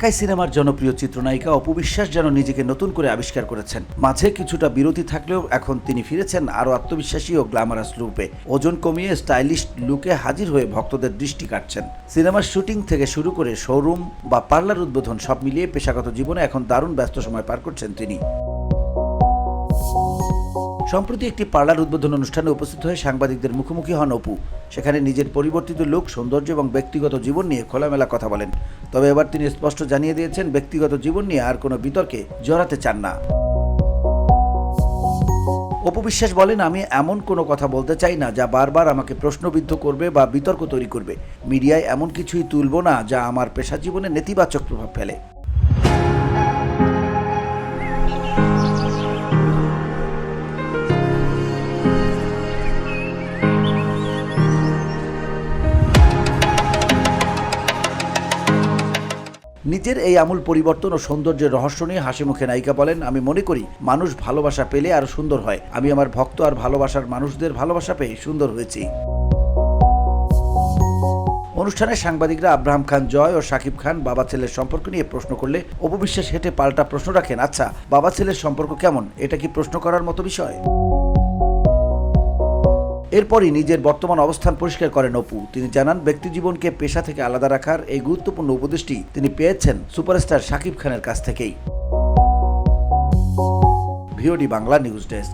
ঢাকাই সিনেমার জনপ্রিয় চিত্রনায়িকা অপু বিশ্বাস যেন নিজেকে নতুন করে আবিষ্কার করেছেন। মাঝে কিছুটা বিরতি থাকলেও এখন তিনি ফিরেছেন আরও আত্মবিশ্বাসী ও গ্ল্যামারাস রূপে। ওজন কমিয়ে স্টাইলিশ লুকে হাজির হয়ে ভক্তদের দৃষ্টি কাটছেন। সিনেমার শুটিং থেকে শুরু করে শোরুম বা পার্লার উদ্বোধন সব মিলিয়ে পেশাগত জীবনে এখন দারুণ ব্যস্ত সময় পার করছেন তিনি। সম্প্রতি একটি পার্লার উদ্বোধন অনুষ্ঠানে উপস্থিত হয়ে সাংবাদিকদের মুখোমুখি হন অপু। সেখানে নিজের পরিবর্তিত লুক, সৌন্দর্য এবং ব্যক্তিগত জীবন নিয়ে খোলামেলা কথা বলেন। তবে এবার তিনি স্পষ্ট জানিয়ে দিয়েছেন, ব্যক্তিগত জীবন নিয়ে আর কোনো বিতর্কে জড়াতে চান না। অপু বিশ্বাস বলেন, আমি এমন কোনো কথা বলতে চাই না যা বারবার আমাকে প্রশ্নবিদ্ধ করবে বা বিতর্ক তৈরি করবে। মিডিয়ায় এমন কিছুই তুলব না যা আমার পেশা জীবনে নেতিবাচক প্রভাব ফেলে। নিজের এই আমূল পরিবর্তন ও সৌন্দর্যের রহস্য নিয়ে হাসি মুখে নায়িকা বলেন, আমি মনে করি মানুষ ভালোবাসা পেলে আরো সুন্দর হয়। আমি আমার ভক্ত আর ভালোবাসার মানুষদের ভালোবাসা পেয়ে সুন্দর হয়েছি। অনুষ্ঠানে সাংবাদিকরা আব্রাহাম খান জয় ও শাকিব খান বাবা ছেলের সম্পর্ক নিয়ে প্রশ্ন করলে অপু বিশ্বাস হেঁটে পাল্টা প্রশ্ন রাখেন, আচ্ছা বাবা ছেলের সম্পর্ক কেমন? এটা কি প্রশ্ন করার মতো বিষয়? এরপরই নিজের বর্তমান অবস্থান পরিষ্কার করেন অপু। তিনি জানান, ব্যক্তিজীবনকে পেশা থেকে আলাদা রাখার এই গুরুত্বপূর্ণ উপদেশটি তিনি পেয়েছেন সুপারস্টার শাকিব খানের কাছ থেকেই। VOD Bangla news desk.